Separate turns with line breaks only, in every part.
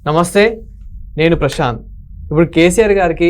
నమస్తే, నేను ప్రశాంత్. ఇప్పుడు కేసీఆర్ గారికి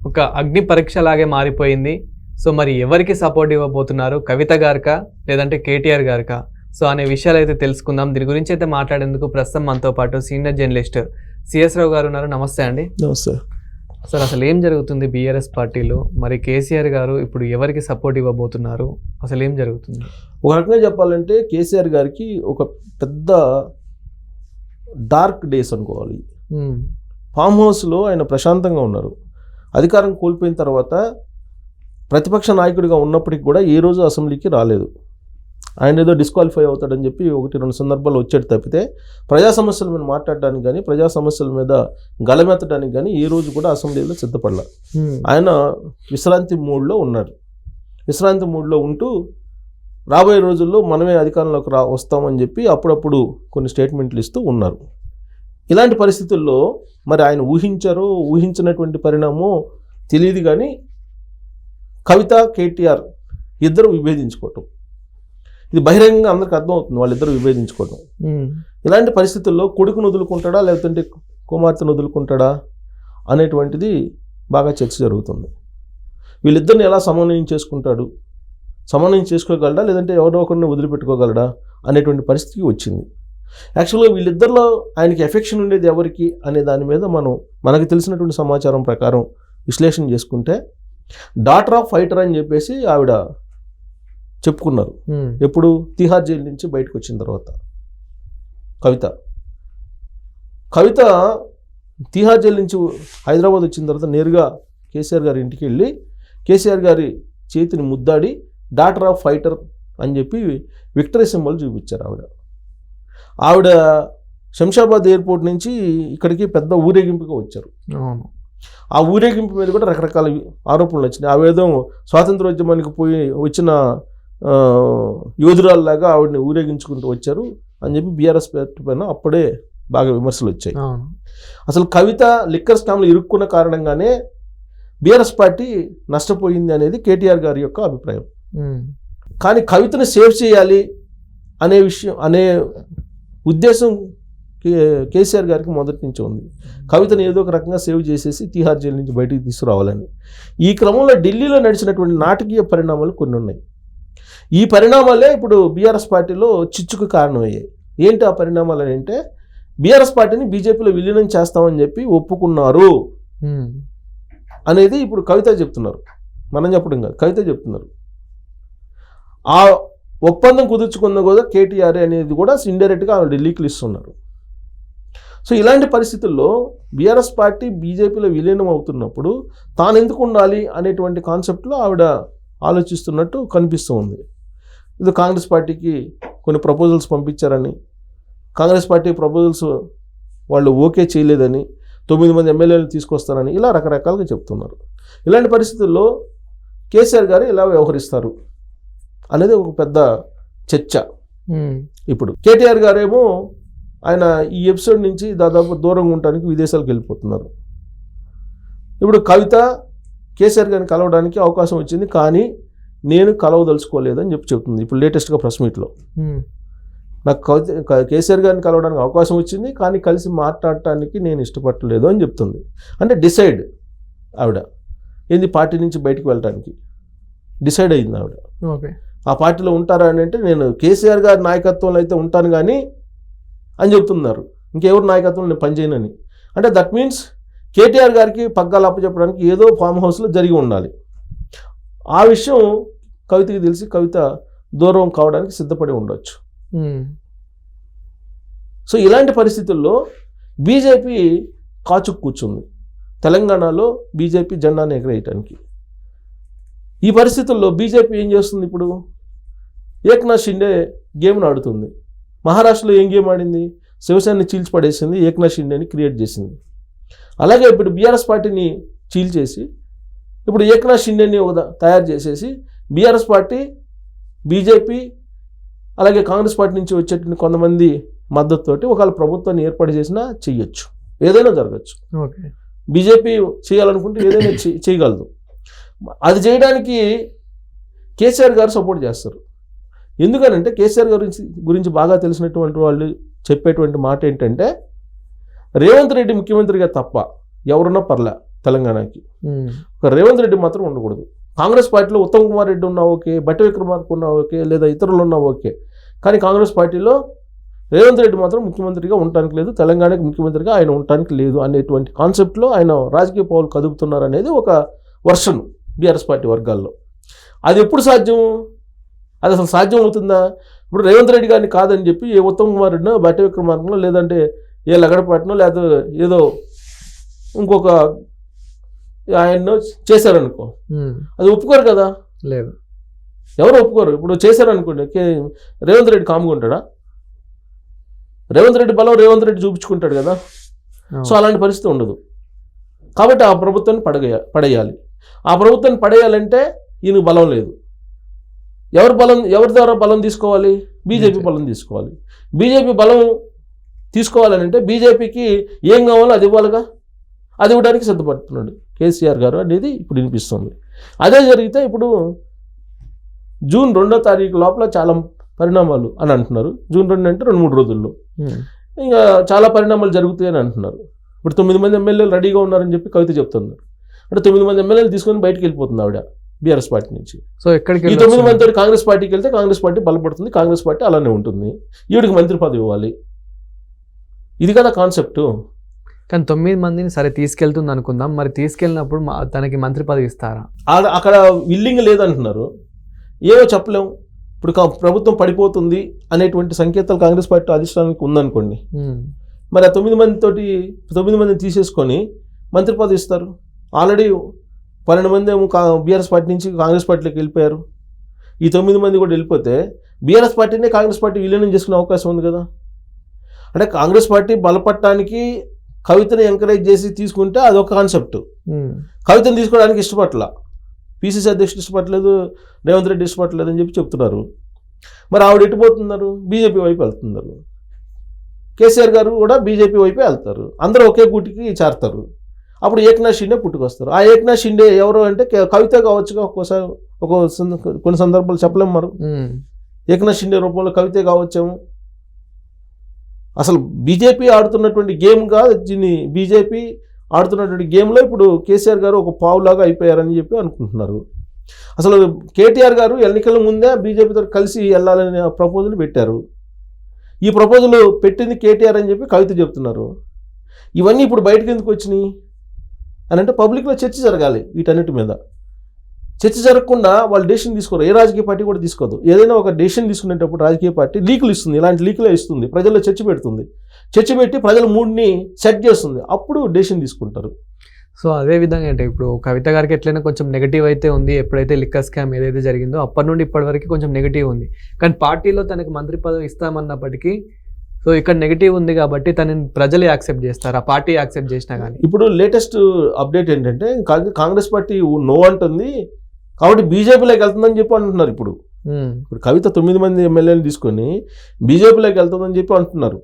ఒక అగ్ని పరీక్ష లాగే మారిపోయింది. సో మరి ఎవరికి సపోర్ట్ ఇవ్వబోతున్నారు, కవిత గారికా లేదంటే కేటీఆర్ గారికా? సో అనే విషయాలు అయితే తెలుసుకుందాం. దీని గురించి అయితే మాట్లాడేందుకు ప్రస్తుతం మనతో పాటు సీనియర్ జర్నలిస్ట్ సిఎస్ రావు గారు ఉన్నారు. నమస్తే అండి.
నమస్తే
సార్. అసలు ఏం జరుగుతుంది బీఆర్ఎస్ పార్టీలో? మరి కేసీఆర్ గారు ఇప్పుడు ఎవరికి సపోర్ట్ ఇవ్వబోతున్నారు? అసలు ఏం జరుగుతుంది?
ఒక రకంగా చెప్పాలంటే కేసీఆర్ గారికి ఒక పెద్ద డార్క్ డేస్ అనుకోవాలి. ఫామ్ హౌస్లో ఆయన ప్రశాంతంగా ఉన్నారు. అధికారం కోల్పోయిన తర్వాత ప్రతిపక్ష నాయకుడిగా ఉన్నప్పటికీ కూడా ఏ రోజు అసెంబ్లీకి రాలేదు. ఆయన ఏదో డిస్క్వాలిఫై అవుతాడని చెప్పి 1-2 సందర్భాలు వచ్చేది తప్పితే ప్రజా సమస్యల మీద మాట్లాడడానికి కానీ ప్రజా సమస్యల మీద గళమెత్తడానికి కానీ ఏ రోజు కూడా అసెంబ్లీలో సిద్ధపడలా. ఆయన విశ్రాంతి మూడ్లో ఉన్నారు. విశ్రాంతి మూడ్లో ఉంటూ రాబోయే రోజుల్లో మనమే అధికారంలోకి వస్తామని చెప్పి అప్పుడప్పుడు కొన్ని స్టేట్మెంట్లు ఇస్తూ ఉన్నారు. ఇలాంటి పరిస్థితుల్లో మరి ఆయన ఊహించారో ఊహించినటువంటి పరిణామం తెలియదు, కానీ కవిత కేటీఆర్ ఇద్దరు విభేదించుకోవటం, ఇది బహిరంగంగా అందరికి అర్థమవుతుంది. వాళ్ళిద్దరు విభేదించుకోవడం. ఇలాంటి పరిస్థితుల్లో కొడుకును వదులుకుంటాడా లేదంటే కుమార్తెను వదులుకుంటాడా అనేటువంటిది బాగా చర్చ జరుగుతుంది. వీళ్ళిద్దరిని ఎలా సమన్వయం చేసుకుంటాడు, సమన్వయం చేసుకోగలడా లేదంటే ఎవరో ఒకరిని వదిలిపెట్టుకోగలడా అనేటువంటి పరిస్థితికి వచ్చింది. యాక్చువల్గా వీళ్ళిద్దరిలో ఆయనకి ఎఫెక్షన్ ఉండేది ఎవరికి అనే దాని మీద మనకు తెలిసినటువంటి సమాచారం ప్రకారం విశ్లేషణ చేసుకుంటే డాటర్ ఆఫ్ ఫైటర్ అని చెప్పేసి ఆవిడ చెప్పుకున్నారు. ఎప్పుడు తిహార్ జైలు నుంచి బయటకు వచ్చిన తర్వాత కవిత తిహార్ జైలు నుంచి హైదరాబాద్ వచ్చిన తర్వాత నేరుగా కేసీఆర్ గారి ఇంటికి వెళ్ళి కేసీఆర్ గారి చేతిని ముద్దాడి డాటర్ ఆఫ్ ఫైటర్ అని చెప్పి విక్టరీ సింబల్ చూపించారు. ఆవిడ శంషాబాద్ ఎయిర్పోర్ట్ నుంచి ఇక్కడికి పెద్ద ఊరేగింపుగా వచ్చారు. ఆ ఊరేగింపు మీద కూడా రకరకాల ఆరోపణలు వచ్చినాయి. ఆవేదో స్వాతంత్రోద్యమానికి వచ్చిన యోధురాల్లాగా ఆవిడని ఊరేగించుకుంటూ వచ్చారు అని చెప్పి బీఆర్ఎస్ పార్టీ పైన అప్పుడే బాగా విమర్శలు వచ్చాయి. అసలు కవిత లిక్కర్ స్కామ్లో ఇరుక్కున్న కారణంగానే బీఆర్ఎస్ పార్టీ నష్టపోయింది అనేది కేటీఆర్ గారి యొక్క అభిప్రాయం. కానీ కవితను సేవ్ చేయాలి అనే ఉద్దేశం కేసీఆర్ గారికి మొదటి నుంచి ఉంది. కవితను ఏదో ఒక రకంగా సేవ్ చేసేసి తిహార్ జైలు నుంచి బయటికి తీసుకురావాలని. ఈ క్రమంలో ఢిల్లీలో నడిచినటువంటి నాటకీయ పరిణామాలు కొన్ని ఉన్నాయి. ఈ పరిణామాలే ఇప్పుడు బీఆర్ఎస్ పార్టీలో చిచ్చుకు కారణమయ్యాయి. ఏంటి ఆ పరిణామాలు అంటే, బీఆర్ఎస్ పార్టీని బీజేపీలో విలీనం చేస్తామని చెప్పి ఒప్పుకున్నారు అనేది ఇప్పుడు కవిత చెప్తున్నారు. మనం చెప్పడం కాదు, కవిత చెప్తున్నారు. ఆ ఒప్పందం కుదుర్చుకున్న కూడా కేటీఆర్ అనేది కూడా ఇండైరెక్ట్గా ఢిల్లీకి ఇస్తున్నారు. సో ఇలాంటి పరిస్థితుల్లో బీఆర్ఎస్ పార్టీ బీజేపీలో విలీనం అవుతున్నప్పుడు తాను ఎందుకు ఉండాలి అనేటువంటి కాన్సెప్ట్లో ఆవిడ ఆలోచిస్తున్నట్టు కనిపిస్తూ ఉంది. ఇది కాంగ్రెస్ పార్టీకి కొన్ని ప్రపోజల్స్ పంపించారని, కాంగ్రెస్ పార్టీ ప్రపోజల్స్ వాళ్ళు ఓకే చేయలేదని, 9 మంది ఎమ్మెల్యేలు తీసుకొస్తారని ఇలా రకరకాలుగా చెప్తున్నారు. ఇలాంటి పరిస్థితుల్లో కేసీఆర్ గారు ఎలా వ్యవహరిస్తారు అనేది ఒక పెద్ద చర్చ. ఇప్పుడు కేటీఆర్ గారేమో ఆయన ఈ ఎపిసోడ్ నుంచి దాదాపు దూరంగా ఉండడానికి విదేశాలకు వెళ్ళిపోతున్నారు. ఇప్పుడు కవిత కేసీఆర్ గారిని కలవడానికి అవకాశం వచ్చింది, కానీ నేను కలవదలుచుకోలేదని చెప్తుంది. ఇప్పుడు లేటెస్ట్గా ప్రెస్ మీట్లో నాకు కేసీఆర్ గారిని కలవడానికి అవకాశం వచ్చింది, కానీ కలిసి మాట్లాడటానికి నేను ఇష్టపడలేదు అని చెప్తుంది. అంటే డిసైడ్ ఆవిడ ఏంది పార్టీ నుంచి బయటకు వెళ్ళడానికి డిసైడ్ అయింది ఆవిడ. ఆ పార్టీలో ఉంటారా అని అంటే నేను కేసీఆర్ గారి నాయకత్వంలో అయితే ఉంటాను కానీ అని చెప్తున్నారు. ఇంకెవరు నాయకత్వంలో నేను పనిచేయనని. అంటే దట్ మీన్స్ కేటీఆర్ గారికి పగ్గాలు అప్పచెప్పడానికి ఏదో ఫామ్ హౌస్లో జరిగి ఉండాలి. ఆ విషయం కవితకి తెలిసి కవిత దూరం కావడానికి సిద్ధపడి ఉండొచ్చు. సో ఇలాంటి పరిస్థితుల్లో బీజేపీ కాచుకు కూర్చుంది తెలంగాణలో బీజేపీ జెండాను ఎగరేయటానికి. ఈ పరిస్థితుల్లో బీజేపీ ఏం చేస్తుంది? ఇప్పుడు ఏక్నాథ్ షిండే గేమ్ను ఆడుతుంది. మహారాష్ట్రలో ఏం గేమ్ ఆడింది? శివసేనని చీల్చిపడేసింది, ఏక్నాథ్ షిండేని క్రియేట్ చేసింది. అలాగే ఇప్పుడు బీఆర్ఎస్ పార్టీని చీల్చేసి ఇప్పుడు ఏక్నాథ్ షిండేని తయారు చేసేసి బీఆర్ఎస్ పార్టీ, బీజేపీ అలాగే కాంగ్రెస్ పార్టీ నుంచి వచ్చేటువంటి కొంతమంది మద్దతుతోటి ఒకవేళ ప్రభుత్వాన్ని ఏర్పాటు చేసినా చెయ్యొచ్చు, ఏదైనా జరగచ్చు. బీజేపీ చేయాలనుకుంటే ఏదైనా చేయగలదు. అది చేయడానికి కేసీఆర్ గారు సపోర్ట్ చేస్తారు. ఎందుకనంటే కేసీఆర్ గురించి బాగా తెలిసినటువంటి వాళ్ళు చెప్పేటువంటి మాట ఏంటంటే, రేవంత్ రెడ్డి ముఖ్యమంత్రిగా తప్ప ఎవరున్నా పర్లే తెలంగాణకి. ఒక రేవంత్ రెడ్డి మాత్రం ఉండకూడదు. కాంగ్రెస్ పార్టీలో ఉత్తమ్ కుమార్ రెడ్డి ఉన్నా ఓకే, బట్టి విక్రమార్క ఉన్నా ఓకే, లేదా ఇతరులు ఉన్నా ఓకే, కానీ కాంగ్రెస్ పార్టీలో రేవంత్ రెడ్డి మాత్రం ముఖ్యమంత్రిగా ఉండటానికి లేదు, తెలంగాణకి ముఖ్యమంత్రిగా ఆయన ఉండటానికి లేదు అనేటువంటి కాన్సెప్ట్లో ఆయన రాజకీయ పావులు కదుపుతున్నారు అనేది ఒక వర్షన్ బీఆర్ఎస్ పార్టీ వర్గాల్లో. అది ఎప్పుడు సాధ్యం? అది అసలు సాధ్యం అవుతుందా? ఇప్పుడు రేవంత్ రెడ్డి గారిని కాదని చెప్పి ఏ ఉత్తమ్ కుమార్ రెడ్డినో, బట్టి విక్రమార్కనో, లేదంటే ఏ లగడపాటినో, లేదా ఏదో ఇంకొక ఆయన్నో చేశారనుకో, అది ఒప్పుకోరు కదా.
లేదు,
ఎవరు ఒప్పుకోరు. ఇప్పుడు చేశారనుకోండి, రేవంత్ రెడ్డి కామ్గా ఉంటాడా? రేవంత్ రెడ్డి బలం రేవంత్ రెడ్డి చూపించుకుంటాడు కదా. సో అలాంటి పరిస్థితి ఉండదు. కాబట్టి ఆ ప్రభుత్వాన్ని పడేయాలి. ఆ ప్రభుత్వాన్ని పడేయాలంటే ఈయనకు బలం లేదు. ఎవరి ద్వారా బలం తీసుకోవాలి? బీజేపీ బలం తీసుకోవాలి. బీజేపీ బలం తీసుకోవాలని అంటే బీజేపీకి ఏం కావాలో అది ఇవ్వాలిగా. అది ఇవ్వడానికి సిద్ధపడుతున్నాడు కేసీఆర్ గారు అనేది ఇప్పుడు వినిపిస్తుంది. అదే జరిగితే ఇప్పుడు జూన్ 2వ తారీఖు లోపల చాలా పరిణామాలు అని అంటున్నారు. జూన్ 2 అంటే 2-3 రోజుల్లో ఇంకా చాలా పరిణామాలు జరుగుతాయని అంటున్నారు. ఇప్పుడు 9 మంది ఎమ్మెల్యేలు రెడీగా ఉన్నారని చెప్పి కవిత చెప్తున్నారు. అంటే 9 మంది ఎమ్మెల్యేలు తీసుకొని బయటకు వెళ్ళిపోతుంది ఆవిడ బీఆర్ఎస్ పార్టీ నుంచి.
సో ఎక్కడికి
ఈ 9 మందితో కాంగ్రెస్ పార్టీకి వెళ్తే కాంగ్రెస్ పార్టీ బలపడుతుంది, కాంగ్రెస్ పార్టీ అలానే ఉంటుంది. ఈవిడికి మంత్రి పదవి ఇవ్వాలి. ఇది కదా కాన్సెప్ట్.
కానీ 9 మందిని సరే తీసుకెళ్తుంది అనుకుందాం, మరి తీసుకెళ్ళినప్పుడు తనకి మంత్రి పదవి ఇస్తారా?
అక్కడ విల్లింగ్ లేదంటున్నారు. ఏమో చెప్పలేము. ఇప్పుడు ప్రభుత్వం పడిపోతుంది అనేటువంటి సంకేతాలు కాంగ్రెస్ పార్టీ అధిష్టానానికి ఉందనుకోండి, మరి ఆ 9 మందిని తీసేసుకొని మంత్రి పదవి ఇస్తారు. ఆల్రెడీ 12 మంది ఏమో బీఆర్ఎస్ పార్టీ నుంచి కాంగ్రెస్ పార్టీలోకి వెళ్ళిపోయారు. ఈ 9 మంది కూడా వెళ్ళిపోతే బీఆర్ఎస్ పార్టీనే కాంగ్రెస్ పార్టీ విలీనం చేసుకునే అవకాశం ఉంది కదా. అంటే కాంగ్రెస్ పార్టీ బలపడటానికి కవితని ఎంకరేజ్ చేసి తీసుకుంటే అదొక కాన్సెప్ట్. కవితను తీసుకోవడానికి ఇష్టపడలా, పీసీసీ అధ్యక్షుడు ఇష్టపడలేదు, రేవంత్ రెడ్డి ఇష్టపడలేదు అని చెప్పి చెప్తున్నారు. మరి ఆవిడ ఎటుపోతున్నారు? బీజేపీ వైపు వెళ్తున్నారు. కేసీఆర్ గారు కూడా బీజేపీ వైపే వెళ్తారు. అందరూ ఒకే గూటికి చేరతారు. అప్పుడు ఏక్నాథ్ షిండే పుట్టుకొస్తారు. ఆ ఏక్నాథ్ షిండే ఎవరు అంటే కవిత కావచ్చుగా. ఒక్కోసారి కొన్ని సందర్భాలు చెప్పలేము. మరి ఏక్నాథ్ షిండే రూపంలో కవితే కావచ్చేమో. అసలు బీజేపీ ఆడుతున్నటువంటి గేమ్ కాదు దీన్ని. బీజేపీ ఆడుతున్నటువంటి గేమ్లో ఇప్పుడు కేసీఆర్ గారు ఒక పావులాగా అయిపోయారని చెప్పి అనుకుంటున్నారు. అసలు కేటీఆర్ గారు ఎన్నికల ముందే బీజేపీతో కలిసి వెళ్ళాలనే ప్రపోజల్ పెట్టారు. ఈ ప్రపోజల్ పెట్టింది కేటీఆర్ అని చెప్పి కవిత చెప్తున్నారు. ఇవన్నీ ఇప్పుడు బయటకు ఎందుకు వచ్చినాయి అని అంటే పబ్లిక్లో చర్చ జరగాలి. వీటన్నిటి మీద చర్చ జరగకుండా వాళ్ళు డెసిషన్ తీసుకోరు. ఏ రాజకీయ పార్టీ కూడా తీసుకోదు. ఏదైనా ఒక డెసిషన్ తీసుకునేటప్పుడు రాజకీయ పార్టీ లీకులు ఇస్తుంది. ఇలాంటి లీకులే ఇస్తుంది. ప్రజల్లో చర్చ పెడుతుంది. చర్చ పెట్టి ప్రజల మూడ్ని సెట్ చేస్తుంది. అప్పుడు డెసిషన్ తీసుకుంటారు.
సో అదే విధంగా అంటే ఇప్పుడు కవిత గారికి ఎట్లయినా కొంచెం నెగిటివ్ అయితే ఉంది. ఎప్పుడైతే లిక్కర్ స్కామ్ ఏదైతే జరిగిందో అప్పటి నుండి ఇప్పటి వరకు కొంచెం నెగిటివ్ ఉంది. కానీ పార్టీలో తనకి మంత్రి పదవి ఇస్తామన్నప్పటికీ సో ఇక్కడ నెగిటివ్ ఉంది కాబట్టి తనని ప్రజలు యాక్సెప్ట్ చేస్తారు, ఆ పార్టీ యాక్సెప్ట్ చేసినా కానీ.
ఇప్పుడు లేటెస్ట్ అప్డేట్ ఏంటంటే కాంగ్రెస్ పార్టీ నో అంటుంది కాబట్టి బీజేపీలోకి వెళ్తుందని చెప్పి అంటున్నారు. ఇప్పుడు కవిత 9 మంది ఎమ్మెల్యేలు తీసుకొని బీజేపీలోకి వెళ్తుందని చెప్పి అంటున్నారు.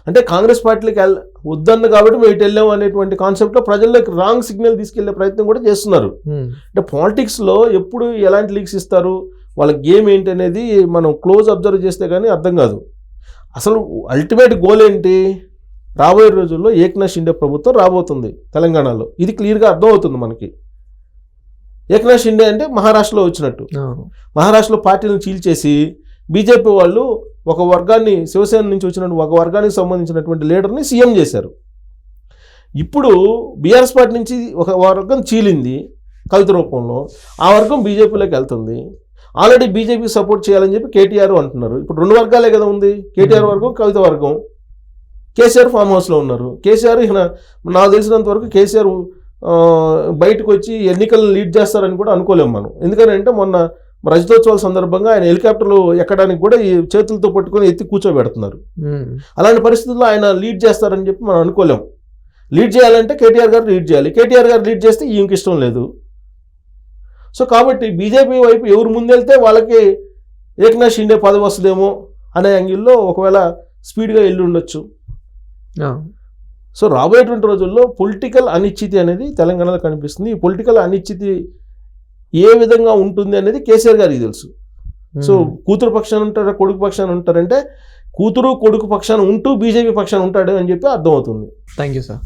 అంటే కాంగ్రెస్ పార్టీలోకి వద్దన్న కాబట్టి మేము ఇటు వెళ్ళాము అనేటువంటి కాన్సెప్ట్లో ప్రజల్లోకి రాంగ్ సిగ్నల్ తీసుకెళ్లే ప్రయత్నం కూడా చేస్తున్నారు. అంటే పాలిటిక్స్లో ఎప్పుడు ఎలాంటి లీక్స్ ఇస్తారు, వాళ్ళ గేమ్ ఏంటి అనేది మనం క్లోజ్ అబ్జర్వ్ చేస్తే కానీ అర్థం కాదు. అసలు అల్టిమేట్ గోల్ ఏంటి? రాబోయే రోజుల్లో ఏక్నాథ్ షిండే ప్రభుత్వం రాబోతుంది తెలంగాణలో. ఇది క్లియర్గా అర్థమవుతుంది మనకి. ఏక్నాథ్ షిండే అంటే మహారాష్ట్రలో వచ్చినట్టు. మహారాష్ట్రలో పార్టీలను చీల్చేసి బీజేపీ వాళ్ళు ఒక వర్గాన్ని, శివసేన నుంచి వచ్చినట్టు ఒక వర్గానికి సంబంధించినటువంటి లీడర్ని సీఎం చేశారు. ఇప్పుడు బీఆర్ఎస్ పార్టీ నుంచి ఒక వర్గం చీలింది కవిత రూపంలో. ఆ వర్గం బీజేపీలోకి వెళ్తుంది. ఆల్రెడీ బీజేపీకి సపోర్ట్ చేయాలని చెప్పి కేటీఆర్ అంటున్నారు. ఇప్పుడు 2 వర్గాలే కదా ఉంది, కేటీఆర్ వర్గం, కవిత వర్గం. కేసీఆర్ ఫామ్ హౌస్లో ఉన్నారు. కేసీఆర్ నాకు తెలిసినంత వరకు కేసీఆర్ బయటకు వచ్చి ఎన్నికలను లీడ్ చేస్తారని కూడా అనుకోలేము మనం. ఎందుకంటే మొన్న రజతోత్సవాల సందర్భంగా ఆయన హెలికాప్టర్లు ఎక్కడానికి కూడా ఈ చేతులతో పట్టుకొని ఎత్తి కూర్చోబెడుతున్నారు. అలాంటి పరిస్థితుల్లో ఆయన లీడ్ చేస్తారని చెప్పి మనం అనుకోలేము. లీడ్ చేయాలంటే కేటీఆర్ గారు లీడ్ చేయాలి. కేటీఆర్ గారు లీడ్ చేస్తే ఈయనకి ఇష్టం లేదు. సో కాబట్టి బీజేపీ వైపు ఎవరు ముందెళ్తే వాళ్ళకి ఏక్నాథ్ షిండే పదవి వస్తుందేమో అనే యాంగిల్లో ఒకవేళ స్పీడ్గా వెళ్ళి ఉండొచ్చు. సో రాబోయేటువంటి రోజుల్లో పొలిటికల్ అనిశ్చితి అనేది తెలంగాణలో కనిపిస్తుంది. ఈ పొలిటికల్ అనిశ్చితి ఏ విధంగా ఉంటుంది అనేది కేసీఆర్ గారికి తెలుసు. సో కూతురు పక్షాన్ని ఉంటారా, కొడుకు పక్షాన్ని ఉంటారంటే కూతురు కొడుకు పక్షాన ఉంటూ బీజేపీ పక్షాన ఉంటాడు అని చెప్పి అర్థమవుతుంది.
Thank you sir.